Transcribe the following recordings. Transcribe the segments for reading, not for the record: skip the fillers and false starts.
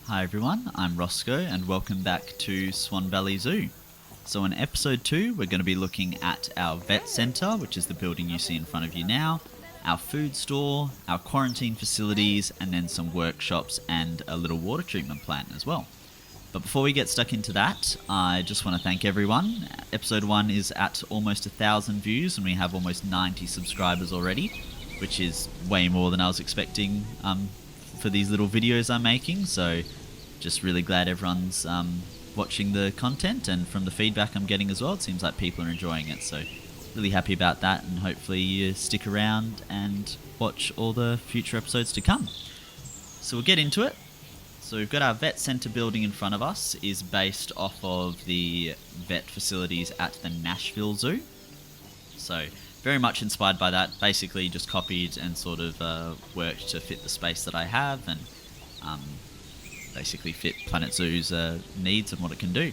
Hi everyone, I'm Rossco and welcome back to Swan Valley Zoo. So in episode 2 we're going to be looking at our vet centre, which is the building you see in front of you now, our food store, our quarantine facilities, and then some workshops and a little water treatment plant as well. But before we get stuck into that, I just want to thank everyone. Episode 1 is at almost 1,000 views and we have almost 90 subscribers already, which is way more than I was expecting for these little videos I'm making. So just really glad everyone's watching the content, and from the feedback I'm getting as well, it seems like people are enjoying it. So really happy about that, and hopefully you stick around and watch all the future episodes to come. So we'll get into it. So we've got our vet centre building in front of us, is based off of the vet facilities at the Nashville Zoo. So very much inspired by that, basically just copied and sort of worked to fit the space that I have, and basically fit planetzoo's needs and what it can do.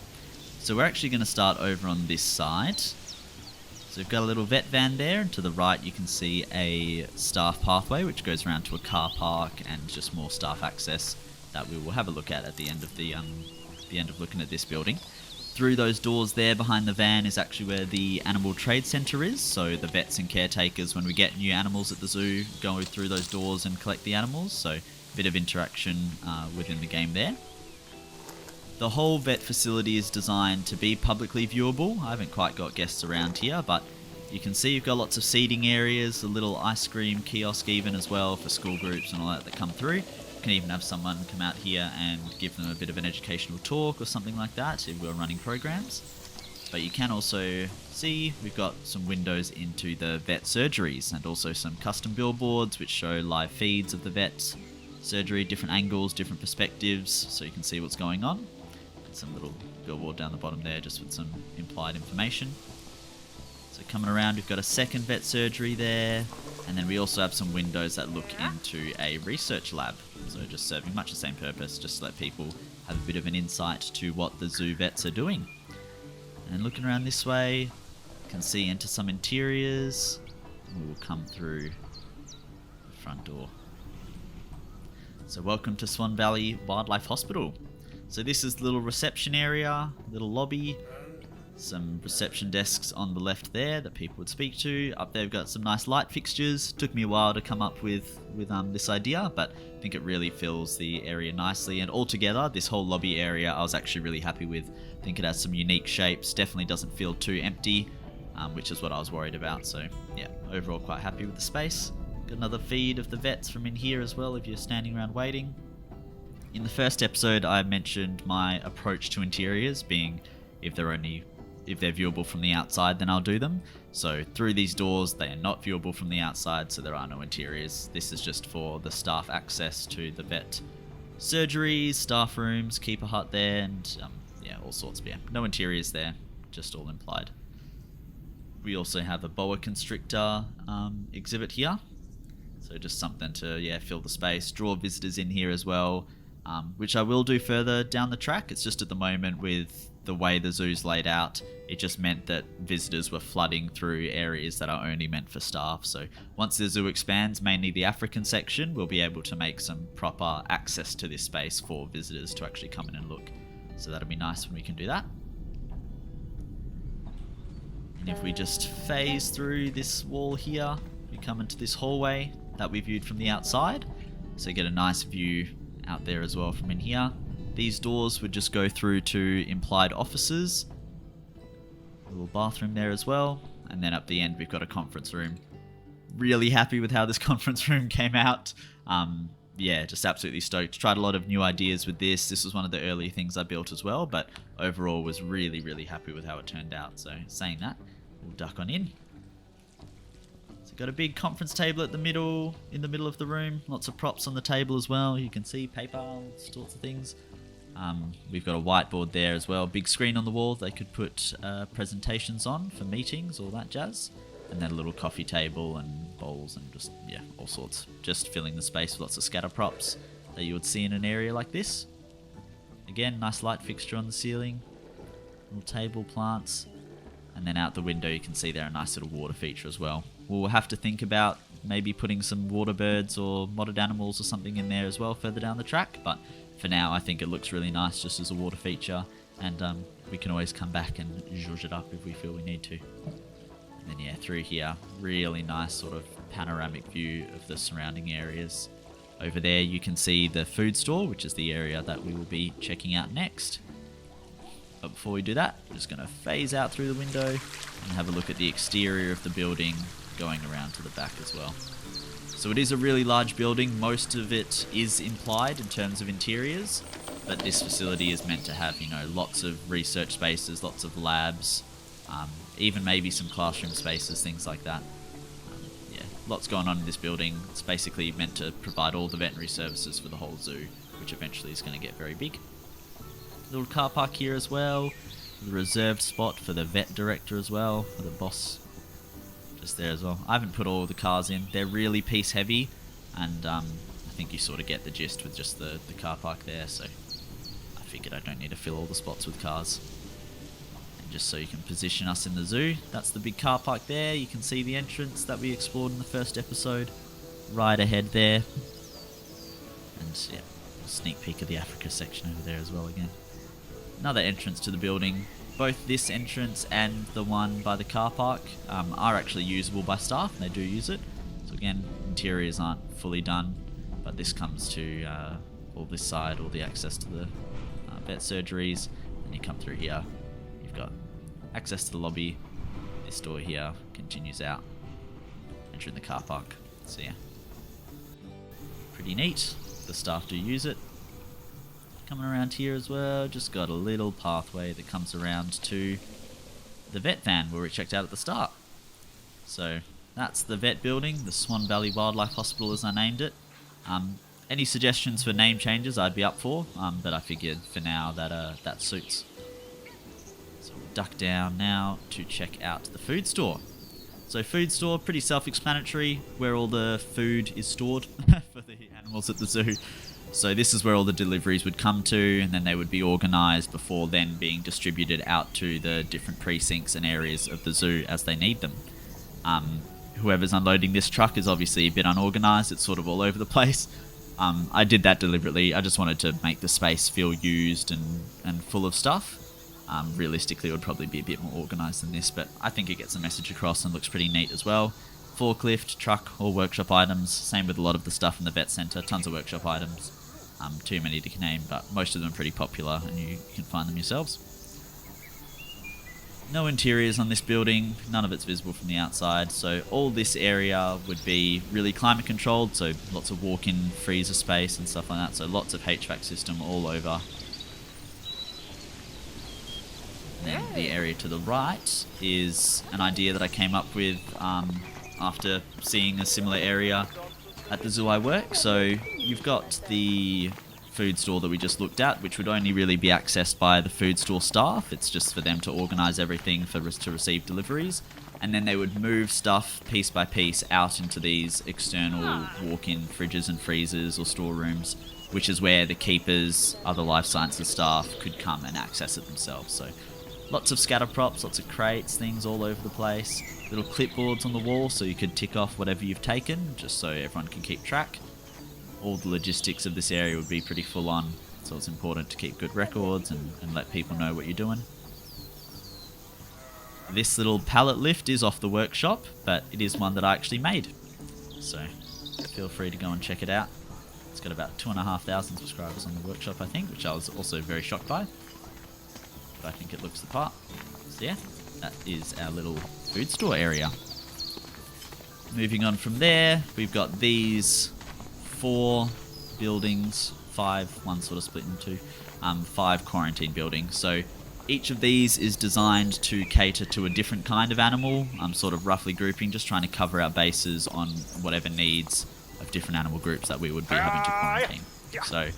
So we're actually going to start over on this side. So we've got a little vet van there, and to the right you can see a staff pathway which goes around to a car park and just more staff access that we will have a look at the end of the end of looking at this building. Through those doors there behind the van is actually where the animal trade centre is, so the vets and caretakers, when we get new animals at the zoo, go through those doors and collect the animals, so a bit of interaction within the game there. The whole vet facility is designed to be publicly viewable. I haven't quite got guests around here, but you can see you've got lots of seating areas, a little ice cream kiosk even as well for school groups and all that come through. You can even have someone come out here and give them a bit of an educational talk or something like that if we're running programs. But you can also see we've got some windows into the vet surgeries, and also some custom billboards which show live feeds of the vet surgery, different angles, different perspectives, so you can see what's going on. And some little billboard down the bottom there just with some implied information. So coming around, we've got a second vet surgery there, and then we also have some windows that look into a research lab, so just serving much the same purpose, just to let people have a bit of an insight to what the zoo vets are doing. And looking around this way, you can see into some interiors. We'll come through the front door. So welcome to Swan Valley Wildlife Hospital. So this is the little reception area, little lobby, some reception desks on the left there that people would speak to. Up there we've got some nice light fixtures. Took me a while to come up with this idea, but I think it really fills the area nicely. And altogether, this whole lobby area I was actually really happy with. I think it has some unique shapes, definitely doesn't feel too empty, which is what I was worried about. So yeah, overall quite happy with the space. Got another feed of the vets from in here as well if you're standing around waiting. In the first episode I mentioned my approach to interiors being if they're viewable from the outside then I'll do them. So through these doors they are not viewable from the outside, so there are no interiors. This is just for the staff access to the vet surgeries, staff rooms, keeper hut there, and yeah, all sorts. But yeah, no interiors there, just all implied. We also have a boa constrictor exhibit here. So just something to fill the space, draw visitors in here as well, which I will do further down the track. It's just at the moment with the way the zoo's laid out, it just meant that visitors were flooding through areas that are only meant for staff. So once the zoo expands, mainly the African section, we'll be able to make some proper access to this space for visitors to actually come in and look. So that'll be nice when we can do that. And if we just phase through this wall here, we come into this hallway that we viewed from the outside, so you get a nice view out there as well from in here. These doors would just go through to implied offices, a little bathroom there as well, and then up the end we've got a conference room. Really happy with how this conference room came out. Yeah, just absolutely stoked. Tried a lot of new ideas with this. This was one of the early things I built as well, but overall was really happy with how it turned out. So saying that, we'll duck on in. Got a big conference table in the middle of the room. Lots of props on the table as well. You can see paper, all sorts of things. We've got a whiteboard there as well. Big screen on the wall they could put presentations on for meetings, all that jazz. And then a little coffee table and bowls and just, yeah, all sorts. Just filling the space with lots of scatter props that you would see in an area like this. Again, nice light fixture on the ceiling. Little table, plants. And then out the window you can see there a nice little water feature as well. We'll have to think about maybe putting some water birds or mottled animals or something in there as well further down the track, but for now I think it looks really nice just as a water feature, and we can always come back and zhuzh it up if we feel we need to. And then yeah, through here, really nice sort of panoramic view of the surrounding areas. Over there you can see the food store, which is the area that we will be checking out next. But before we do that, I'm just going to phase out through the window and have a look at the exterior of the building going around to the back as well. So it is a really large building. Most of it is implied in terms of interiors, but this facility is meant to have, you know, lots of research spaces, lots of labs, even maybe some classroom spaces, things like that. Yeah, lots going on in this building. It's basically meant to provide all the veterinary services for the whole zoo, which eventually is going to get very big. Little car park here as well, the reserved spot for the vet director as well, for the boss, just there as well. I haven't put all the cars in. They're really piece heavy, and I think you sort of get the gist with just the car park there, so I figured I don't need to fill all the spots with cars. And just so you can position us in the zoo, that's the big car park there. You can see the entrance that we explored in the first episode right ahead there, and yeah, a sneak peek of the Africa section over there as well again. Another entrance to the building. Both this entrance and the one by the car park are actually usable by staff, and they do use it. So again, interiors aren't fully done, but this comes to all this side, all the access to the vet surgeries. And you come through here, you've got access to the lobby. This door here continues out, entering the car park. So yeah, pretty neat. The staff do use it. Coming around here as well, just got a little pathway that comes around to the vet van where we checked out at the start. So that's the vet building, the Swan Valley Wildlife Hospital as I named it. Any suggestions for name changes I'd be up for, but I figured for now that that suits. So we'll duck down now to check out the food store. So food store, pretty self-explanatory, where all the food is stored for the animals at the zoo. So this is where all the deliveries would come to, and then they would be organised before then being distributed out to the different precincts and areas of the zoo as they need them. Whoever's unloading this truck is obviously a bit unorganised. It's sort of all over the place. I did that deliberately. I just wanted to make the space feel used and full of stuff. Realistically, it would probably be a bit more organised than this, but I think it gets the message across and looks pretty neat as well. Forklift, truck, or workshop items. Same with a lot of the stuff in the vet centre. Tons of workshop items. Too many to name, but most of them are pretty popular and you can find them yourselves. No interiors on this building, none of it's visible from the outside, so all this area would be really climate controlled, so lots of walk-in freezer space and stuff like that, so lots of HVAC system all over. And then the area to the right is an idea that I came up with after seeing a similar area at the zoo I work. So you've got the food store that we just looked at, which would only really be accessed by the food store staff. It's just for them to organise everything to receive deliveries, and then they would move stuff piece by piece out into these external walk-in fridges and freezers or storerooms, which is where the keepers, other life sciences staff could come and access it themselves. So lots of scatter props, lots of crates, things all over the place. Little clipboards on the wall so you could tick off whatever you've taken, just so everyone can keep track. All the logistics of this area would be pretty full on, so it's important to keep good records and let people know what you're doing. This little pallet lift is off the workshop, but it is one that I actually made. So feel free to go and check it out. It's got about 2,500 subscribers on the workshop, I think, which I was also very shocked by. But I think it looks the part. So yeah, that is our little food store area. Moving on from there, we've got these 4 buildings, 5, one sort of split into 5 quarantine buildings. So each of these is designed to cater to a different kind of animal. I'm sort of roughly grouping, just trying to cover our bases on whatever needs of different animal groups that we would be having to quarantine. So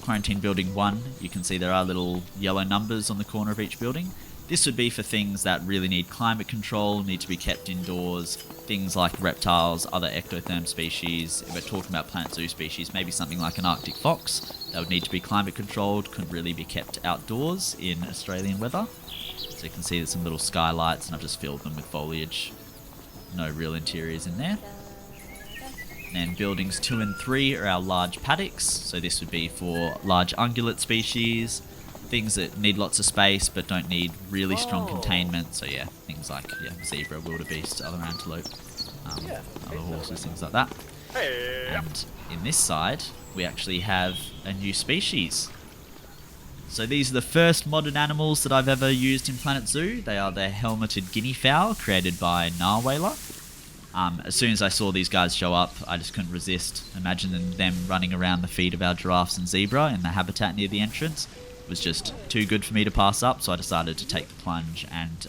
quarantine building 1, you can see there are little yellow numbers on the corner of each building. This would be for things that really need climate control, need to be kept indoors, things like reptiles, other ectotherm species. If we're talking about planetzoo species, maybe something like an Arctic fox, that would need to be climate controlled, couldn't really be kept outdoors in Australian weather. So you can see there's some little skylights, and I've just filled them with foliage. No real interiors in there. Then buildings 2 and 3 are our large paddocks, so this would be for large ungulate species, things that need lots of space but don't need really strong containment. So yeah, things like zebra, wildebeest, other antelope, other horses, things like that. And in this side, we actually have a new species. So these are the first modern animals that I've ever used in Planet Zoo. They are the helmeted guineafowl, created by Narwhaler. As soon as I saw these guys show up, I just couldn't resist. Imagining them running around the feet of our giraffes and zebra in the habitat near the entrance was just too good for me to pass up, so I decided to take the plunge and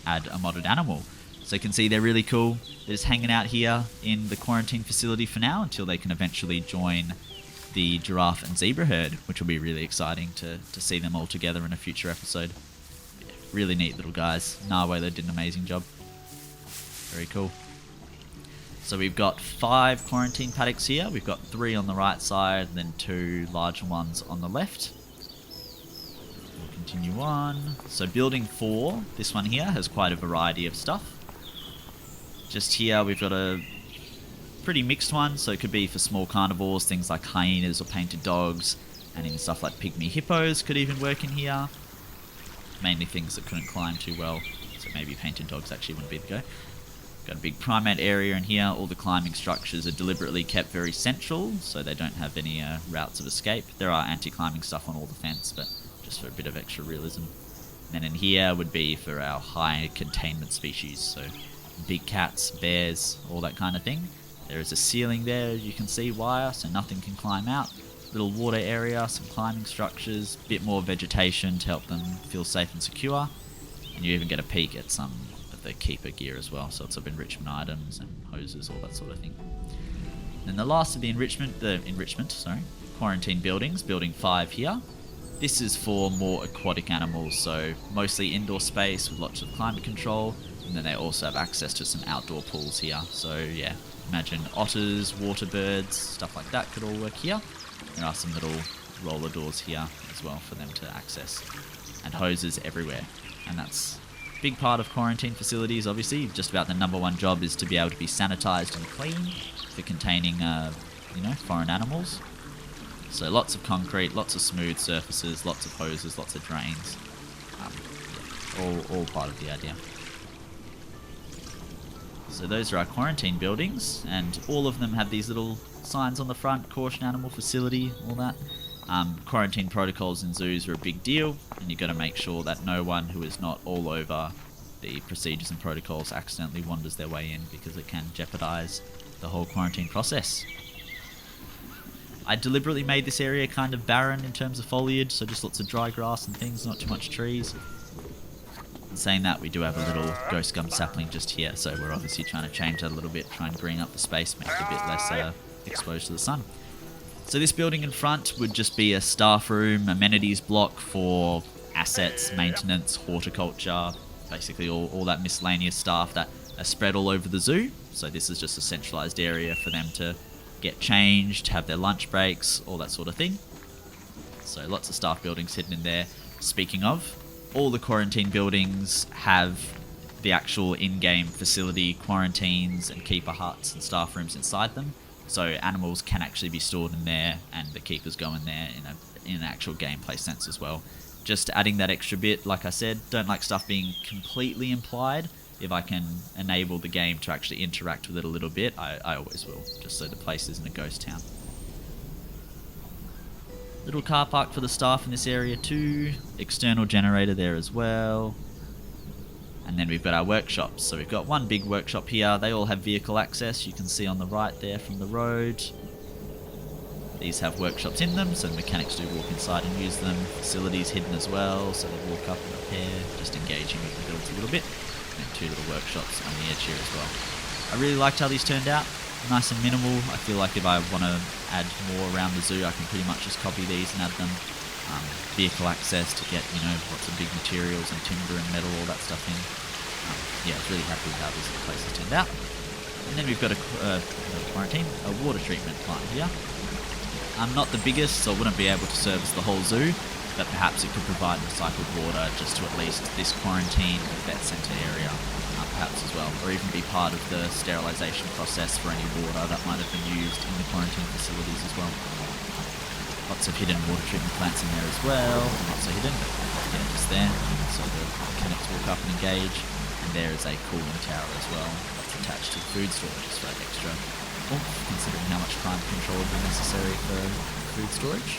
add a modern animal. So you can see they're really cool. They're just hanging out here in the quarantine facility for now until they can eventually join the giraffe and zebra herd, which will be really exciting to see them all together in a future episode. Yeah, really neat little guys. Narwhaler did an amazing job. Very cool. So we've got 5 quarantine paddocks here. We've got 3 on the right side, and then 2 larger ones on the left. We'll continue on. So building 4, this one here has quite a variety of stuff. Just here we've got a pretty mixed one, so it could be for small carnivores, things like hyenas or painted dogs, and even stuff like pygmy hippos could even work in here. Mainly things that couldn't climb too well, so maybe painted dogs actually wouldn't be the go. Got a big primate area in here. All the climbing structures are deliberately kept very central, so they don't have any routes of escape. There are anti-climbing stuff on all the fence, but just for a bit of extra realism. And then in here would be for our high containment species, so big cats, bears, all that kind of thing. There is a ceiling there, you can see, wire, so nothing can climb out. Little water area, some climbing structures, bit more vegetation to help them feel safe and secure. And you even get a peek at some of the keeper gear as well, so lots of enrichment items and hoses, all that sort of thing. Then the last of the quarantine buildings, building 5 here. This is for more aquatic animals, so mostly indoor space with lots of climate control, and then they also have access to some outdoor pools here. So yeah, imagine otters, water birds, stuff like that could all work here. There are some little roller doors here as well for them to access, and hoses everywhere. And that's a big part of quarantine facilities, obviously. Just about the #1 job is to be able to be sanitized and clean for containing foreign animals. So lots of concrete, lots of smooth surfaces, lots of hoses, lots of drains. All part of the idea. So those are our quarantine buildings, and all of them have these little signs on the front: caution animal facility, all that. Quarantine protocols in zoos are a big deal, and you've got to make sure that no one who is not all over the procedures and protocols accidentally wanders their way in, because it can jeopardize the whole quarantine process. I deliberately made this area kind of barren in terms of foliage, so just lots of dry grass and things, not too much trees. In saying that, we do have a little ghost gum sapling just here, so we're obviously trying to change that a little bit, try and green up the space, make it a bit less exposed to the sun. So this building in front would just be a staff room, amenities block for assets, maintenance, horticulture, basically all that miscellaneous staff that are spread all over the zoo. So this is just a centralised area for them to get changed, have their lunch breaks, all that sort of thing. So lots of staff buildings hidden in there. Speaking of, all the quarantine buildings have the actual in-game facility quarantines and keeper huts and staff rooms inside them. So animals can actually be stored in there, and the keepers go in there in an actual gameplay sense as well. Just adding that extra bit, like I said, don't like stuff being completely implied. If I can enable the game to actually interact with it a little bit, I always will, just so the place isn't a ghost town. Little car park for the staff in this area too. External generator there as well. And then we've got our workshops. So we've got one big workshop here. They all have vehicle access. You can see on the right there from the road. These have workshops in them, so the mechanics do walk inside and use them. Facilities hidden as well, so they walk up and repair, just engaging with the builds a little bit. And 2 little workshops on the edge here as well. I really liked how these turned out. Nice and minimal. I feel like if I want to add more around the zoo, I can pretty much just copy these and add them. Vehicle access to get, lots of big materials and timber and metal, all that stuff in. I was really happy with how these places turned out. And then we've got a water treatment plant here. Not the biggest, so I wouldn't be able to service the whole zoo, but perhaps it could provide recycled water just to at least this quarantine vetcentre area, perhaps as well, or even be part of the sterilisation process for any water that might have been used in the quarantine facilities as well. Lots of hidden water treatment plants in there as well, not so hidden, yeah, just there, so the connects walk up and engage, and there is a cooling tower as well, that's attached to the food storage just for extra oomph, considering how much climate control would be necessary for food storage.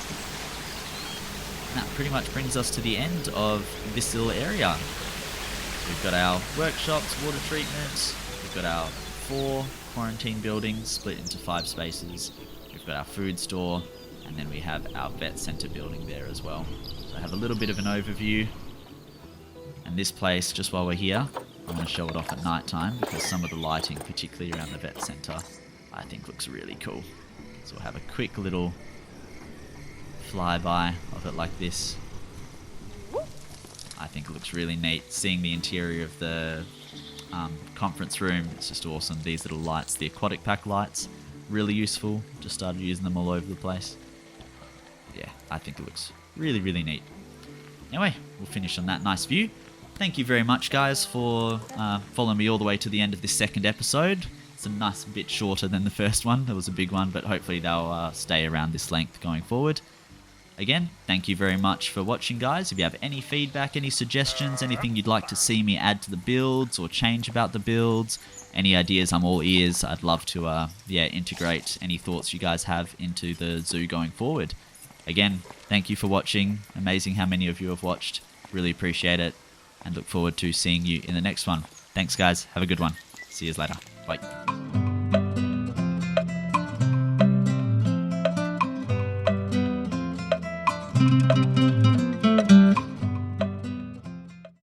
And that pretty much brings us to the end of this little area. We've got our workshops, water treatment, we've got our 4 quarantine buildings split into 5 spaces, we've got our food store, and then we have our vet centre building there as well. So I have a little bit of an overview. And this place, just while we're here, I want to show it off at night time because some of the lighting, particularly around the vet centre, I think looks really cool. So we'll have a quick little flyby of it like this. I think it looks really neat. Seeing the interior of the conference room, it's just awesome. These little lights, the aquatic pack lights, really useful. Just started using them all over the place. Yeah, I think it looks really, really neat. Anyway, we'll finish on that nice view. Thank you very much, guys, for following me all the way to the end of this second episode. It's a nice bit shorter than the first one. It was a big one, but hopefully they'll stay around this length going forward. Again, thank you very much for watching, guys. If you have any feedback, any suggestions, anything you'd like to see me add to the builds or change about the builds, any ideas, I'm all ears. I'd love to integrate any thoughts you guys have into the zoo going forward. Again, thank you for watching. Amazing how many of you have watched. Really appreciate it. And look forward to seeing you in the next one. Thanks, guys. Have a good one. See you later. Bye.